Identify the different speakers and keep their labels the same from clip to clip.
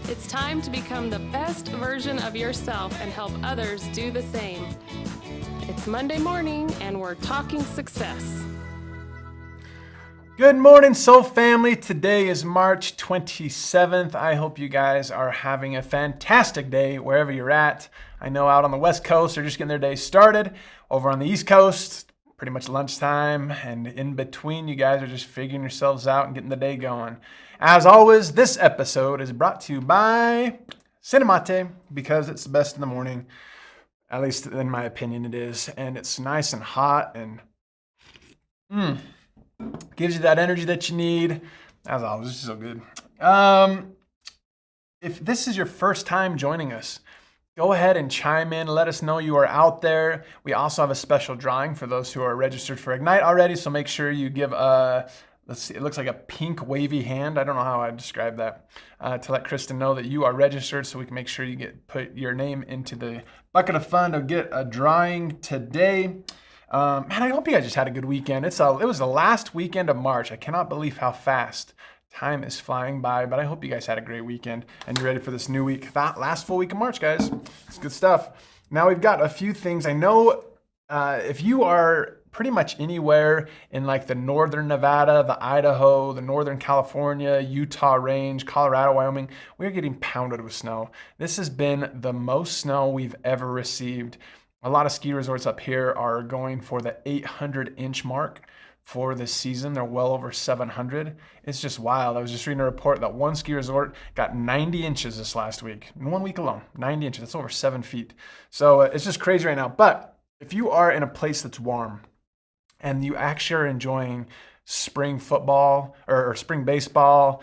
Speaker 1: It's time to become the best version of yourself and help others do the same. It's Monday morning and we're talking success.
Speaker 2: Good morning, Soul Family. Today is March 27th. I hope you guys are having a fantastic day wherever you're at. I know out on the West Coast, they're just getting their day started. Over on the East Coast, pretty much lunchtime, and in between, you guys are just figuring yourselves out and getting the day going. As always, this episode is brought to you by Cinemate, because it's the best in the morning. At least in my opinion it is. And it's nice and hot and gives you that energy that you need. As always, it's so good. If this is your first time joining us, go ahead and chime in. Let us know you are out there. We also have a special drawing for those who are registered for Ignite already. So make sure you give let's see, it looks like a pink wavy hand. I don't know how I describe that. To let Kristen know that you are registered so we can make sure you put your name into the bucket of fun to get a drawing today. Man, I hope you guys just had a good weekend. It was the last weekend of March. I cannot believe how fast time is flying by, but I hope you guys had a great weekend and you're ready for this new week. That last full week of March, guys. It's good stuff. Now we've got a few things. I know if you are pretty much anywhere in like the northern Nevada, the Idaho, the northern California, Utah range, Colorado, Wyoming, we're getting pounded with snow. This has been the most snow we've ever received. A lot of ski resorts up here are going for the 800-inch mark for this season. They're well over 700. It's just wild. I was just reading a report that one ski resort got 90 inches this last week. In 1 week alone, 90 inches. That's over 7 feet. So it's just crazy right now. But if you are in a place that's warm and you actually are enjoying spring football or spring baseball,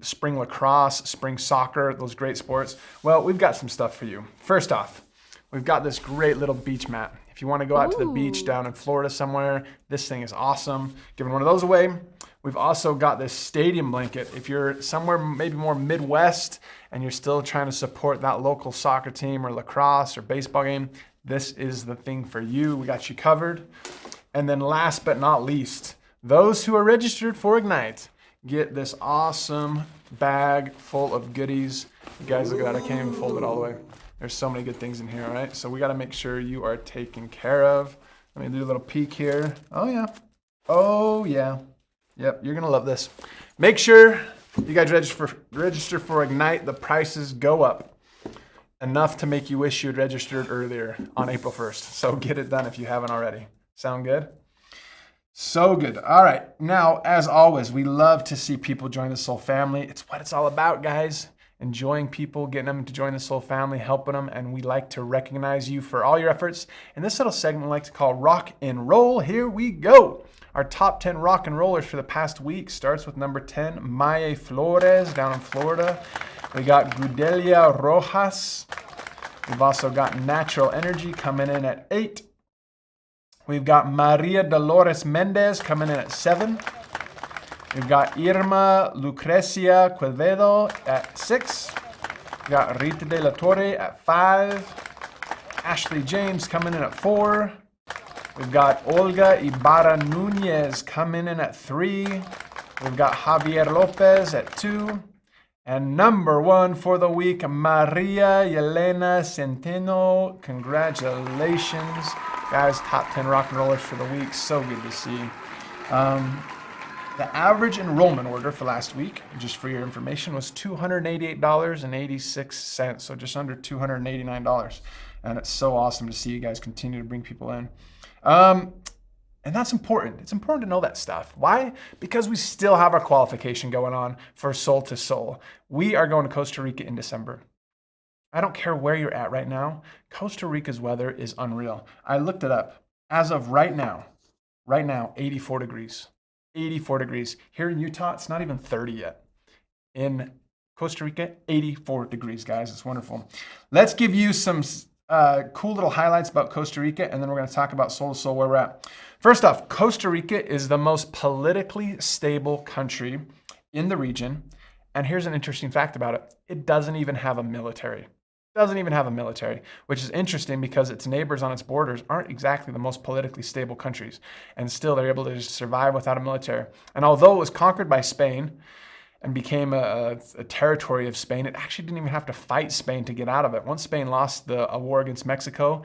Speaker 2: spring lacrosse, spring soccer, those great sports, well, we've got some stuff for you. First off, we've got this great little beach mat. If you want to go out to the beach down in Florida somewhere, this thing is awesome. Giving one of those away. We've also got this stadium blanket. If you're somewhere maybe more Midwest and you're still trying to support that local soccer team or lacrosse or baseball game, this is the thing for you. We got you covered. And then last but not least, those who are registered for Ignite get this awesome bag full of goodies. You guys, look at that. I can't even fold it all the way. There's so many good things in here, all right? So we got to make sure you are taken care of. Let me do a little peek here. Oh, yeah. Oh, yeah. Yep, you're going to love this. Make sure you guys register for Ignite. The prices go up enough to make you wish you had registered earlier on April 1st. So get it done if you haven't already. Sound good? So good. All right. Now, as always, we love to see people join the Soul family. It's what it's all about, guys. Enjoying people, getting them to join the Soul family, helping them, and we like to recognize you for all your efforts. In this little segment we like to call Rock and Roll. Here we go. Our top 10 rock and rollers for the past week starts with number 10, Maye Flores down in Florida. We got Gudelia Rojas. We've also got Natural Energy coming in at 8. We've got Maria Dolores Mendez coming in at 7. We've got Irma Lucrecia Quevedo at 6. We've got Rita de la Torre at 5. Ashley James coming in at 4. We've got Olga Ibarra Nunez coming in at 3. We've got Javier Lopez at 2. And number 1 for the week, Maria Yelena Centeno. Congratulations. Guys, top 10 rock and rollers for the week. So good to see. The average enrollment order for last week, just for your information, was $288.86. So just under $289. And it's so awesome to see you guys continue to bring people in. And that's important. It's important to know that stuff. Why? Because we still have our qualification going on for Soul to Soul. We are going to Costa Rica in December. I don't care where you're at right now. Costa Rica's weather is unreal. I looked it up. As of right now, 84 degrees. 84 degrees. Here in Utah, it's not even 30 yet. In Costa Rica, 84 degrees, guys. It's wonderful. Let's give you some cool little highlights about Costa Rica, and then we're going to talk about Soul to Soul, where we're at. First off, Costa Rica is the most politically stable country in the region. And here's an interesting fact about it. It doesn't even have a military. Which is interesting because its neighbors on its borders aren't exactly the most politically stable countries. And still, they're able to just survive without a military. And although it was conquered by Spain, and became a territory of Spain. It actually didn't even have to fight Spain to get out of it. Once Spain lost a war against Mexico,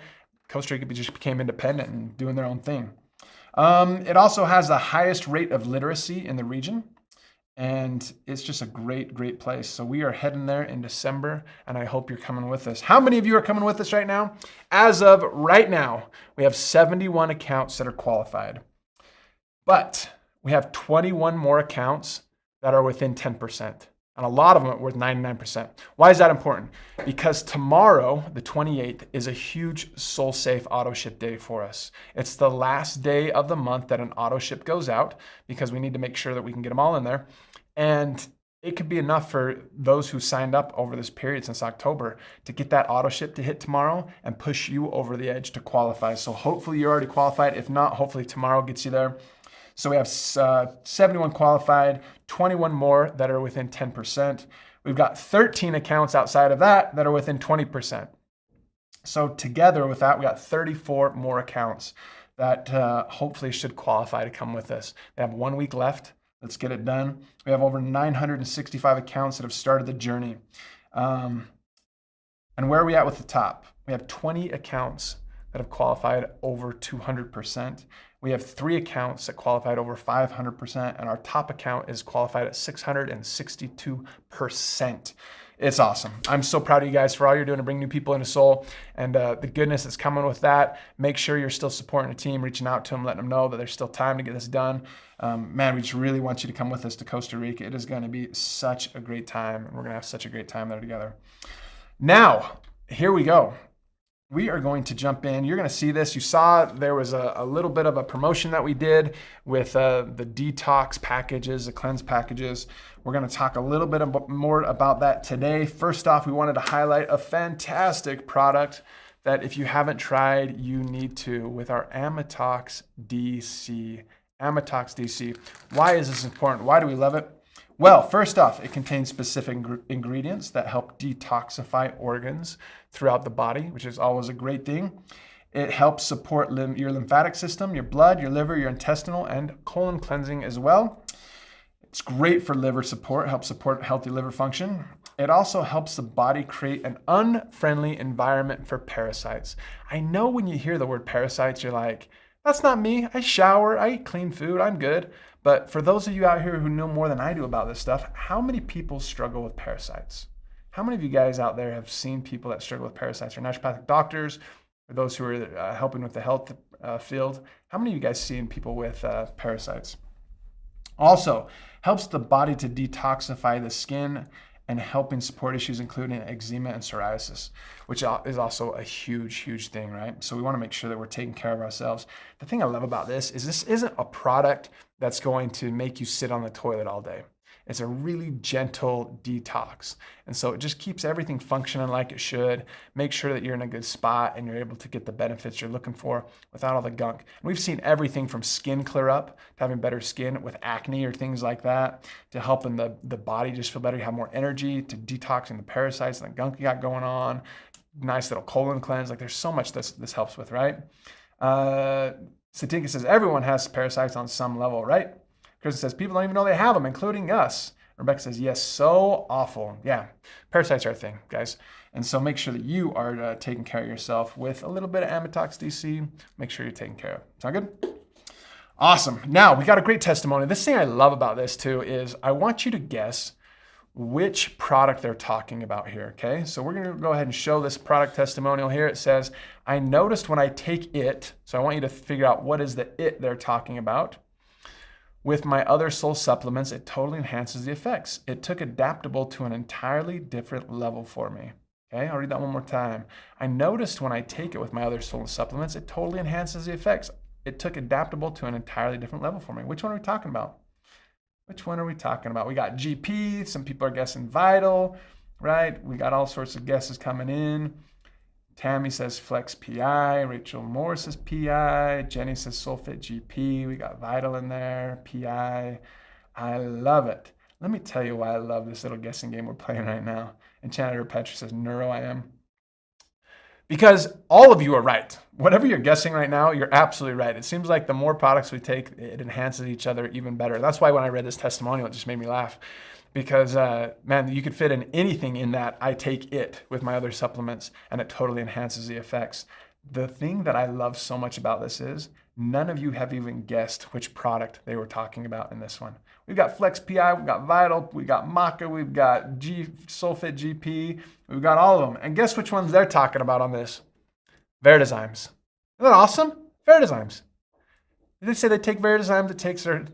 Speaker 2: Costa Rica just became independent and doing their own thing. It also has the highest rate of literacy in the region, and it's just a great, great place. So we are heading there in December, and I hope you're coming with us. How many of you are coming with us right now? As of right now, we have 71 accounts that are qualified, but we have 21 more accounts that are within 10%. And a lot of them are worth 99%. Why is that important? Because tomorrow, the 28th, is a huge SoulSafe auto ship day for us. It's the last day of the month that an auto ship goes out because we need to make sure that we can get them all in there. And it could be enough for those who signed up over this period since October to get that auto ship to hit tomorrow and push you over the edge to qualify. So hopefully you're already qualified. If not, hopefully tomorrow gets you there. So we have 71 qualified, 21 more that are within 10%. We've got 13 accounts outside of that are within 20%. So together with that, we got 34 more accounts that hopefully should qualify to come with us. They have 1 week left. Let's get it done. We have over 965 accounts that have started the journey. And where are we at with the top? We have 20 accounts that have qualified over 200%. We have 3 accounts that qualified over 500%, and our top account is qualified at 662%. It's awesome. I'm so proud of you guys for all you're doing to bring new people into Soul and the goodness that's coming with that. Make sure you're still supporting the team, reaching out to them, letting them know that there's still time to get this done. Man, we just really want you to come with us to Costa Rica. It is going to be such a great time, and we're going to have such a great time there together. Now, here we go. We are going to jump in. You're going to see this. You saw there was a little bit of a promotion that we did with the detox packages, the cleanse packages. We're going to talk a little bit more about that today. First off, we wanted to highlight a fantastic product that if you haven't tried, you need to, with our Amatox DC. Amatox DC. Why is this important? Why do we love it? Well, first off, it contains specific ingredients that help detoxify organs throughout the body, which is always a great thing. It helps support your lymphatic system, your blood, your liver, your intestinal, and colon cleansing as well. It's great for liver support, helps support healthy liver function. It also helps the body create an unfriendly environment for parasites. I know when you hear the word parasites, you're like, that's not me. I shower, I eat clean food, I'm good. But for those of you out here who know more than I do about this stuff, how many people struggle with parasites? How many of you guys out there have seen people that struggle with parasites, or naturopathic doctors, or those who are helping with the health field? How many of you guys seen people with parasites? Also, helps the body to detoxify the skin and helping support issues including eczema and psoriasis, which is also a huge, huge thing, right? So we want to make sure that we're taking care of ourselves. The thing I love about this isn't a product that's going to make you sit on the toilet all day. It's a really gentle detox. And so it just keeps everything functioning like it should. Make sure that you're in a good spot and you're able to get the benefits you're looking for without all the gunk. And we've seen everything from skin clear up to having better skin with acne or things like that, to helping the body just feel better, you have more energy, to detoxing the parasites and the gunk you got going on. Nice little colon cleanse. Like there's so much this helps with, right? Satinka says everyone has parasites on some level, right? Kristen says, people don't even know they have them, including us. Rebecca says, yes, so awful. Yeah, parasites are a thing, guys. And so make sure that you are taking care of yourself with a little bit of Amatox DC. Make sure you're taking care of. Sound good? Awesome. Now, we got a great testimony. This thing I love about this, too, is I want you to guess which product they're talking about here, okay? So we're going to go ahead and show this product testimonial here. It says, I noticed when I take it, so I want you to figure out what is the it they're talking about. With my other Soul supplements, it totally enhances the effects. It took Adaptable to an entirely different level for me. Okay, I'll read that one more time. I noticed when I take it with my other Soul supplements, it totally enhances the effects. It took Adaptable to an entirely different level for me. Which one are we talking about? Which one are we talking about? We got GP, some people are guessing Vital, right? We got all sorts of guesses coming in. Tammy says Flex PI, Rachel Moore says PI, Jenny says SoulFit GP, we got Vital in there, PI. I love it. Let me tell you why I love this little guessing game we're playing right now. Enchanted Petra says Neuro I am. Because all of you are right. Whatever you're guessing right now, you're absolutely right. It seems like the more products we take, it enhances each other even better. That's why when I read this testimonial, it just made me laugh. because, man, you could fit in anything in that. I take it with my other supplements, and it totally enhances the effects. The thing that I love so much about this is none of you have even guessed which product they were talking about in this one. We've got Flex PI, we've got Vital, we've got Maca, we've got Sulfit GP, we've got all of them. And guess which ones they're talking about on this? Vertizymes. Isn't that awesome? Vertizymes. They say they take Vertizymes, it takes their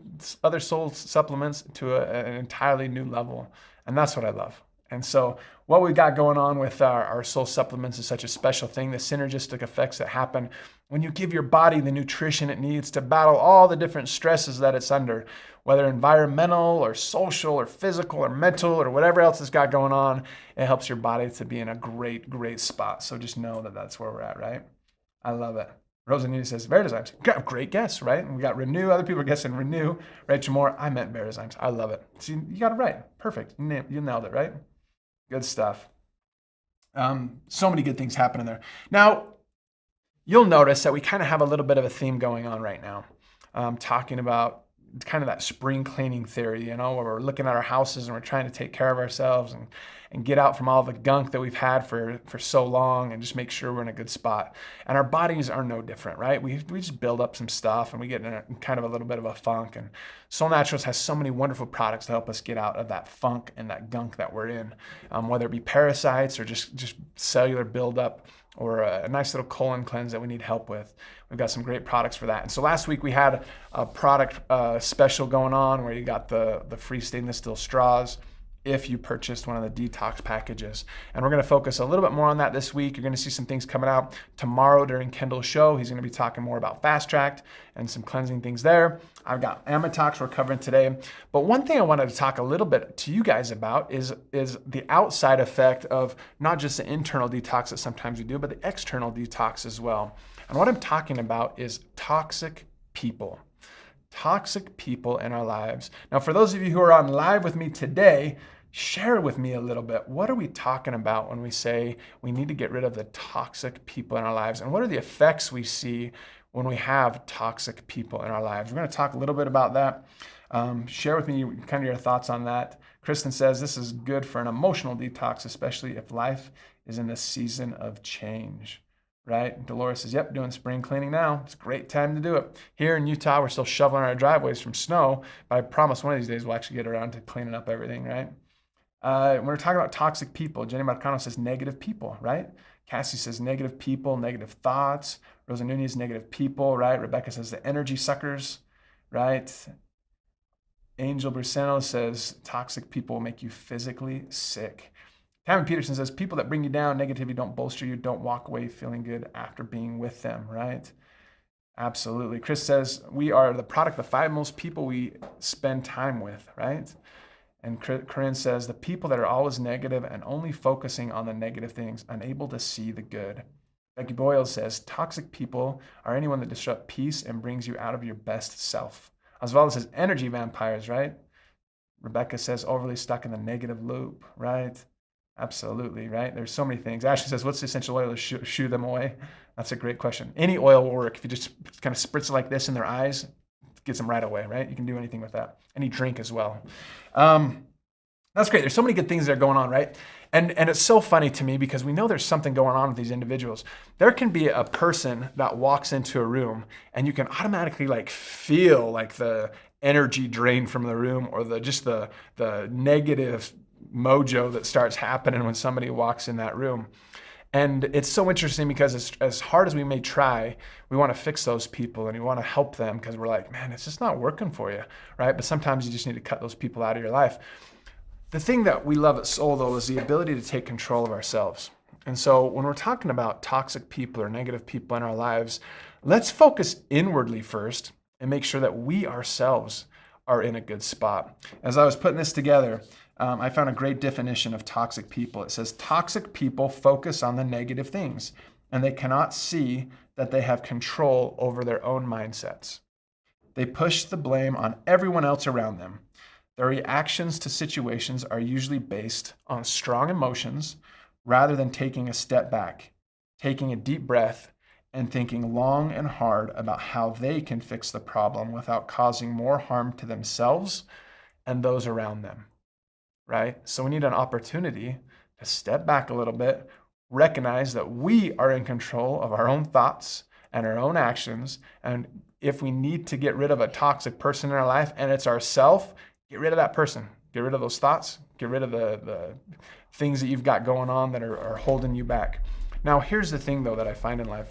Speaker 2: other soul supplements to an entirely new level. And that's what I love. And so what we got going on with our soul supplements is such a special thing, the synergistic effects that happen when you give your body the nutrition it needs to battle all the different stresses that it's under, whether environmental or social or physical or mental or whatever else it's got going on. It helps your body to be in a great, great spot. So just know that that's where we're at, right? I love it. Rosanita says, Vertizymes. Great guess, right? And we got Renew. Other people are guessing Renew. Rachel Moore, I meant Vertizymes. I love it. See, you got it right. Perfect. You nailed it, right? Good stuff. So many good things happening there. Now, you'll notice that we kind of have a little bit of a theme going on right now, talking about kind of that spring cleaning theory, where we're looking at our houses and we're trying to take care of ourselves and get out from all the gunk that we've had for so long and just make sure we're in a good spot. And our bodies are no different, right? We just build up some stuff and we get in kind of a little bit of a funk. And Soul Naturals has so many wonderful products to help us get out of that funk and that gunk that we're in, whether it be parasites or just cellular buildup, or a nice little colon cleanse that we need help with. We've got some great products for that. And so last week we had a product special going on where you got the free stainless steel straws if you purchased one of the detox packages. And we're going to focus a little bit more on that this week. You're going to see some things coming out tomorrow during Kendall's show. He's going to be talking more about Fast Track and some cleansing things there. I've got Amatox we're covering today. But one thing I wanted to talk a little bit to you guys about is the outside effect of not just the internal detox that sometimes we do, but the external detox as well. And what I'm talking about is toxic people. Toxic people in our lives. Now, for those of you who are on live with me today, share with me a little bit. What are we talking about when we say we need to get rid of the toxic people in our lives? And what are the effects we see when we have toxic people in our lives? We're going to talk a little bit about that. Share with me kind of your thoughts on that. Kristen says this is good for an emotional detox, especially if life is in a season of change. Right? Dolores says, yep, doing spring cleaning now. It's a great time to do it. Here in Utah, we're still shoveling our driveways from snow, but I promise one of these days we'll actually get around to cleaning up everything, right? When we're talking about toxic people, Jenny Marcano says negative people, right? Cassie says negative people, negative thoughts. Rosa Nunez, negative people, right? Rebecca says the energy suckers, right? Angel Bruseno says toxic people will make you physically sick. Tammy Peterson says, people that bring you down, negativity don't bolster you, don't walk away feeling good after being with them, right? Absolutely. Chris says, we are the product of the 5 most people we spend time with, right? And Corinne says, the people that are always negative and only focusing on the negative things, unable to see the good. Becky Boyle says, toxic people are anyone that disrupt peace and brings you out of your best self. Osvaldo says, energy vampires, right? Rebecca says, overly stuck in the negative loop, right? Absolutely, right? There's so many things. Ashley says, what's the essential oil to shoo them away? That's a great question. Any oil will work. If you just kind of spritz it like this in their eyes, it gets them right away, right? You can do anything with that. Any drink as well. That's great. There's so many good things that are going on, right? And it's so funny to me because we know there's something going on with these individuals. There can be a person that walks into a room and you can automatically feel the energy drain from the room or the negative mojo that starts happening when somebody walks in that room. And it's so interesting because as hard as we may try, we want to fix those people and we want to help them because we're like, man, it's just not working for you, right? But sometimes you just need to cut those people out of your life. The thing that we love at Soul, though, is the ability to take control of ourselves. And so when we're talking about toxic people or negative people in our lives, let's focus inwardly first and make sure that we ourselves are in a good spot. As I was putting this together, I found a great definition of toxic people. It says, toxic people focus on the negative things, and they cannot see that they have control over their own mindsets. They push the blame on everyone else around them. Their reactions to situations are usually based on strong emotions rather than taking a step back, taking a deep breath, and thinking long and hard about how they can fix the problem without causing more harm to themselves and those around them. right? So we need an opportunity to step back a little bit, recognize that we are in control of our own thoughts and our own actions. And if we need to get rid of a toxic person in our life and it's ourself, get rid of that person. Get rid of those thoughts. Get rid of the things that you've got going on that are holding you back. Now, here's the thing, though, that I find in life.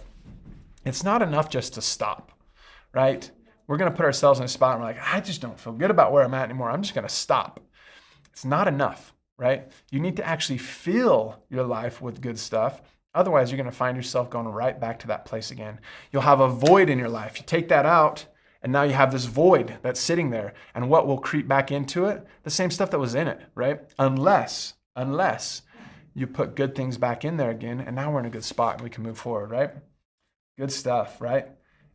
Speaker 2: It's not enough just to stop, right? We're going to put ourselves in a spot and we're like, I just don't feel good about where I'm at anymore. I'm just going to stop. It's not enough, right? You need to actually fill your life with good stuff. Otherwise, you're going to find yourself going right back to that place again. You'll have a void in your life. You take that out, and now you have this void that's sitting there. And what will creep back into it? The same stuff that was in it, right? Unless you put good things back in there again, and now we're in a good spot and we can move forward, right? Good stuff, right?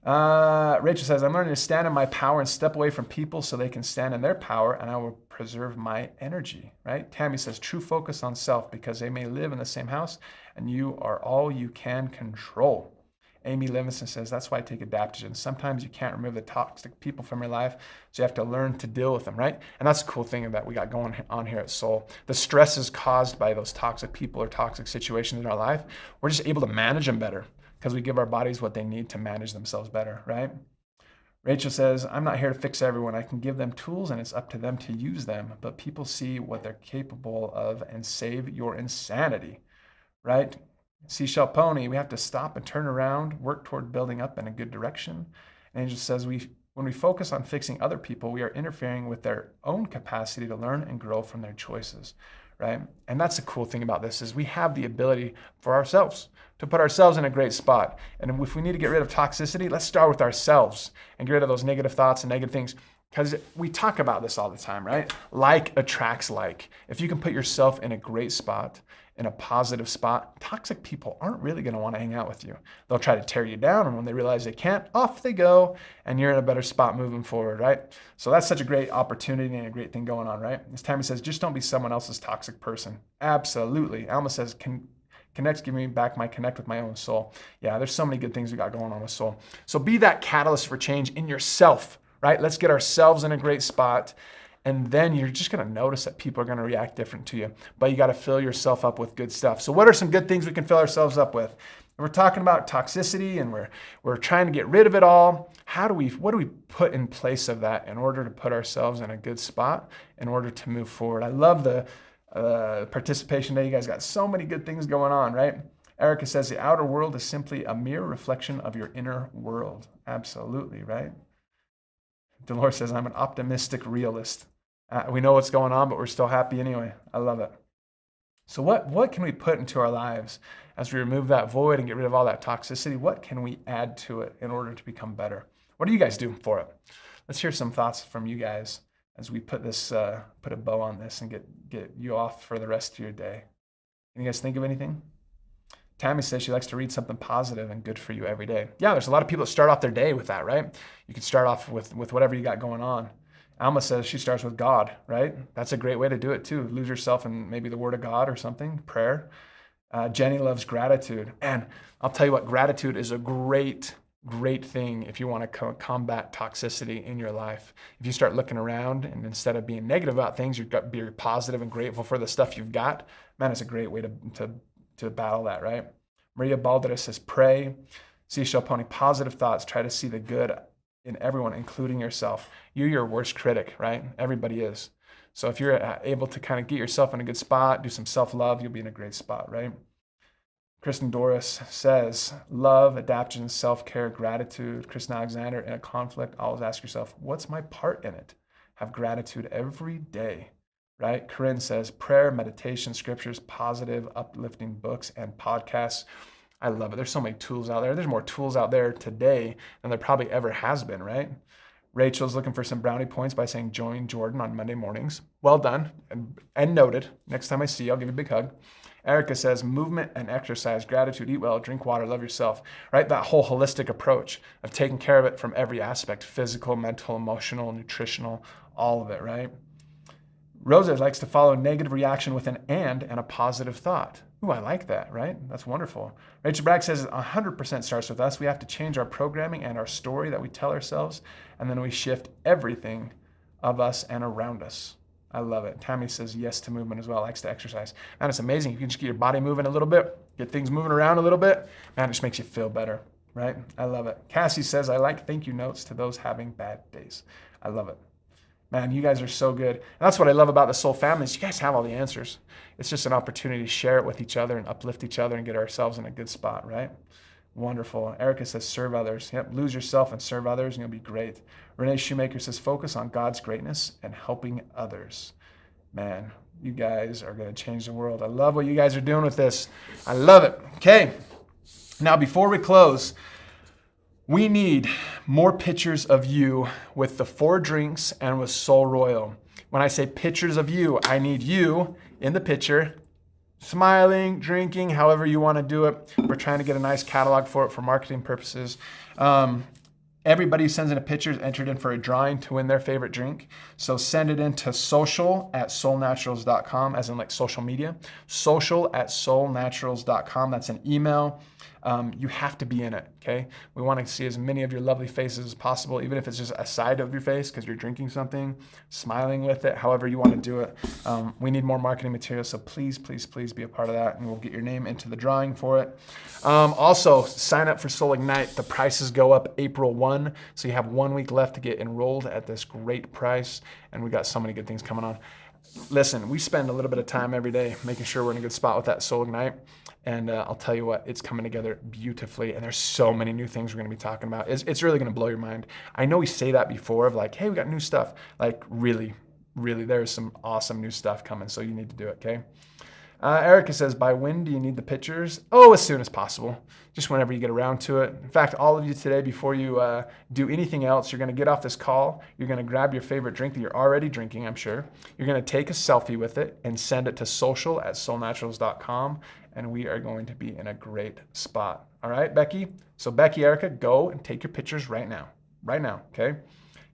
Speaker 2: Rachel says, I'm learning to stand in my power and step away from people so they can stand in their power, and I will preserve my energy, right? Tammy says, true focus on self because they may live in the same house and you are all you can control. Amy Livingston says, that's why I take adaptogens. Sometimes you can't remove the toxic people from your life, so you have to learn to deal with them, right? And that's the cool thing that we got going on here at Soul. The stress is caused by those toxic people or toxic situations in our life. We're just able to manage them better because we give our bodies what they need to manage themselves better, right? Rachel says, I'm not here to fix everyone. I can give them tools and it's up to them to use them, but people see what they're capable of and save your insanity, right? Seashell Pony, we have to stop and turn around, work toward building up in a good direction. And Angel says, when we focus on fixing other people, we are interfering with their own capacity to learn and grow from their choices, right? And that's the cool thing about this is we have the ability for ourselves to put ourselves in a great spot. And if we need to get rid of toxicity, let's start with ourselves and get rid of those negative thoughts and negative things. Because we talk about this all the time, right? Like attracts like. If you can put yourself in a great spot, in a positive spot, toxic people aren't really going to want to hang out with you. They'll try to tear you down, and when they realize they can't, off they go, and you're in a better spot moving forward, right? So that's such a great opportunity and a great thing going on, right? As Tammy says, just don't be someone else's toxic person. Absolutely. Alma says, connect, give me back my connect with my own soul. Yeah, there's so many good things we got going on with soul. So be that catalyst for change in yourself, right? Let's get ourselves in a great spot. And then you're just going to notice that people are going to react different to you. But you got to fill yourself up with good stuff. So what are some good things we can fill ourselves up with? We're talking about toxicity and we're trying to get rid of it all. What do we put in place of that in order to put ourselves in a good spot in order to move forward? I love the participation today. You guys got so many good things going on, right? Erica says the outer world is simply a mere reflection of your inner world. Absolutely, right? Dolores says, I'm an optimistic realist. We know what's going on, but we're still happy anyway. I love it. So what can we put into our lives as we remove that void and get rid of all that toxicity? What can we add to it in order to become better? What do you guys do for it? Let's hear some thoughts from you guys as we put a bow on this and get you off for the rest of your day. Can you guys think of anything? Tammy says she likes to read something positive and good for you every day. Yeah, there's a lot of people that start off their day with that, right? You can start off with whatever you got going on. Alma says she starts with God, right? That's a great way to do it too. Lose yourself in maybe the word of God or something, prayer. Jenny loves gratitude. And I'll tell you what, gratitude is a great thing if you want to combat toxicity in your life. If you start looking around and instead of being negative about things, you've got to be positive and grateful for the stuff you've got. Man, it's a great way to battle that, right? Maria Baldera says, pray. Seashell Pony, positive thoughts. Try to see the good in everyone, including yourself. You're your worst critic, right? Everybody is. So if you're able to kind of get yourself in a good spot, do some self-love, you'll be in a great spot, right? Kristen Doris says, love, adaptation, self-care, gratitude. Kristen Alexander, in a conflict, always ask yourself, what's my part in it? Have gratitude every day, right? Corinne says, prayer, meditation, scriptures, positive, uplifting books, and podcasts. I love it. There's so many tools out there. There's more tools out there today than there probably ever has been, right? Rachel's looking for some brownie points by saying, join Jordan on Monday mornings. Well done and noted. Next time I see you, I'll give you a big hug. Erica says, movement and exercise, gratitude, eat well, drink water, love yourself, right? That whole holistic approach of taking care of it from every aspect, physical, mental, emotional, nutritional, all of it, right? Rosa likes to follow negative reaction with an and a positive thought. Ooh, I like that, right? That's wonderful. Rachel Bragg says 100% starts with us. We have to change our programming and our story that we tell ourselves, and then we shift everything of us and around us. I love it. Tammy says yes to movement as well, likes to exercise. Man, it's amazing. You can just get your body moving a little bit, get things moving around a little bit, man, it just makes you feel better, right? I love it. Cassie says, I like thank you notes to those having bad days. I love it. Man, you guys are so good. And that's what I love about the Soul family is you guys have all the answers. It's just an opportunity to share it with each other and uplift each other and get ourselves in a good spot, right? Wonderful. Erica says, serve others. Yep, lose yourself and serve others and you'll be great. Renee Shoemaker says, focus on God's greatness and helping others. Man, you guys are going to change the world. I love what you guys are doing with this. I love it. Okay. Now, before we close, we need more pictures of you with the 4 drinks and with Soul Royal. When I say pictures of you, I need you in the picture, smiling, drinking, however you want to do it. We're trying to get a nice catalog for it for marketing purposes. Everybody who sends in a picture is entered in for a drawing to win their favorite drink. So send it in to social@soulnaturals.com, as in like social media. Social@soulnaturals.com. That's an email. You have to be in it, okay? We want to see as many of your lovely faces as possible, even if it's just a side of your face because you're drinking something, smiling with it, however you want to do it. We need more marketing material, so please, please, please be a part of that, and we'll get your name into the drawing for it. Also, sign up for Soul Ignite. The prices go up April 1, so you have 1 week left to get enrolled at this great price, and we got so many good things coming on. Listen, we spend a little bit of time every day making sure we're in a good spot with that Soul Ignite. And I'll tell you what, it's coming together beautifully. And there's so many new things we're going to be talking about. It's really going to blow your mind. I know we say that before of like, hey, we got new stuff. Like really, really, there's some awesome new stuff coming. So you need to do it, okay? Erica says, by when do you need the pictures? Oh, as soon as possible. Just whenever you get around to it. In fact, all of you today, before you do anything else, you're going to get off this call. You're going to grab your favorite drink that you're already drinking, I'm sure. You're going to take a selfie with it and send it to social@soulnaturals.com. And we are going to be in a great spot. All right, Becky? So Becky, Erica, go and take your pictures right now. Right now, okay?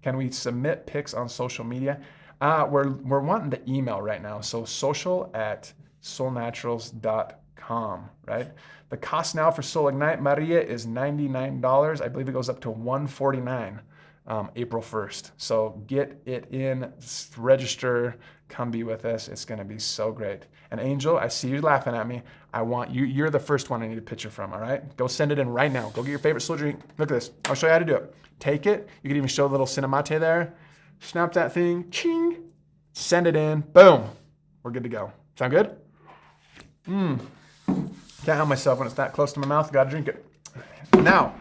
Speaker 2: Can we submit pics on social media? We're wanting the email right now. So social@soulnaturals.com, right? The cost now for Soul Ignite, Maria, is $99. I believe it goes up to $149 April 1st. So get it in, register, come be with us. It's going to be so great. And Angel, I see you laughing at me. I want you, you're the first one I need a picture from, all right? Go send it in right now. Go get your favorite soul drink. Look at this. I'll show you how to do it. Take it. You can even show a little cinemate there. Snap that thing. Ching. Send it in. Boom. We're good to go. Sound good? Can't help myself when it's that close to my mouth. Got to drink it. Now,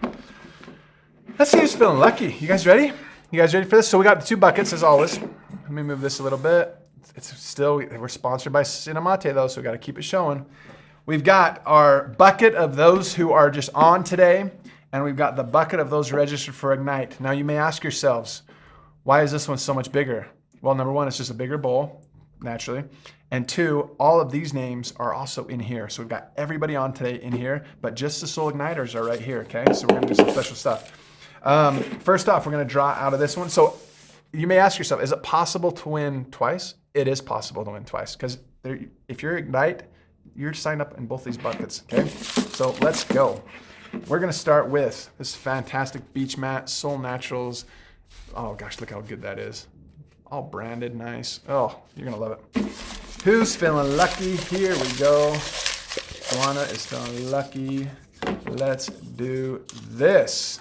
Speaker 2: let's see who's feeling lucky. You guys ready? You guys ready for this? So we got the 2 buckets as always. Let me move this a little bit. It's still, we're sponsored by Cinemate though, so we got to keep it showing. We've got our bucket of those who are just on today, and we've got the bucket of those registered for Ignite. Now you may ask yourselves, why is this one so much bigger? Well, number 1, it's just a bigger bowl, naturally. And 2, all of these names are also in here. So we've got everybody on today in here, but just the Soul Igniters are right here, okay? So we're gonna do some special stuff. First off, we're gonna draw out of this one. So you may ask yourself, is it possible to win twice? It is possible to win twice, because if you're Ignite, you're signed up in both these buckets, okay? So let's go. We're gonna start with this fantastic beach mat, Soul Naturals. Oh gosh, look how good that is. All branded, nice. Oh, you're gonna love it. Who's feeling lucky? Here we go. Juana is feeling lucky. Let's do this.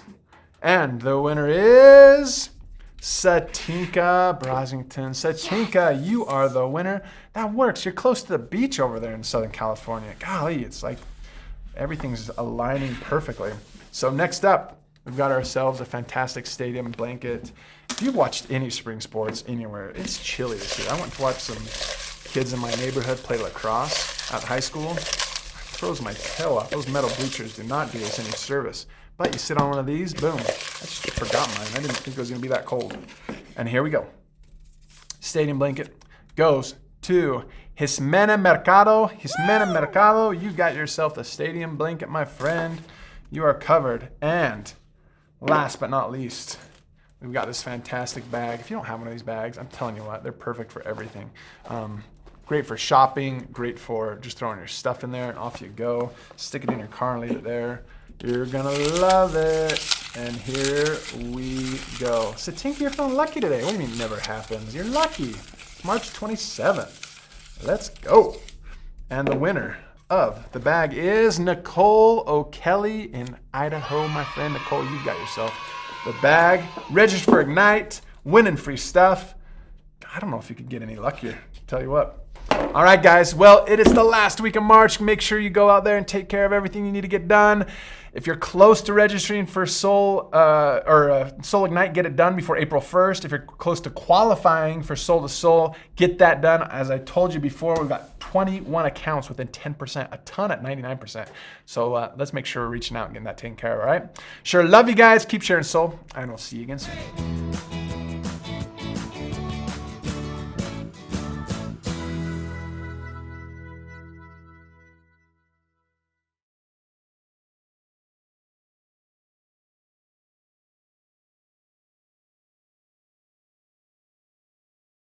Speaker 2: And the winner is Satinka Brosington. Satinka, you are the winner. That works. You're close to the beach over there in Southern California. Golly, it's like everything's aligning perfectly. So next up, we've got ourselves a fantastic stadium blanket. If you've watched any spring sports anywhere, it's chilly this year. I went to watch some kids in my neighborhood play lacrosse at high school. I froze my tail off. Those metal bleachers do not do us any service. But you sit on one of these, boom. I just forgot mine. I didn't think it was going to be that cold. And here we go. Stadium blanket goes to Jimena Mercado. Jimena Mercado, you got yourself the stadium blanket, my friend. You are covered. And last but not least, we've got this fantastic bag. If you don't have one of these bags, I'm telling you what, they're perfect for everything. Great for shopping, great for just throwing your stuff in there and off you go. Stick it in your car and leave it there. You're gonna love it. And here we go. Satinka, you're feeling lucky today. What do you mean never happens? You're lucky. March 27th. Let's go. And the winner of the bag is Nicole O'Kelly in Idaho. My friend Nicole, you got yourself the bag. Register for Ignite, winning free stuff. I don't know if you could get any luckier, tell you what. All right, guys. Well, it is the last week of March. Make sure you go out there and take care of everything you need to get done. If you're close to registering for Soul Ignite, get it done before April 1st. If you're close to qualifying for Soul to Soul, get that done. As I told you before, we've got 21 accounts within 10%, a ton at 99%. So let's make sure we're reaching out and getting that taken care of, all right? Sure, love you guys. Keep sharing Soul, and we'll see you again soon.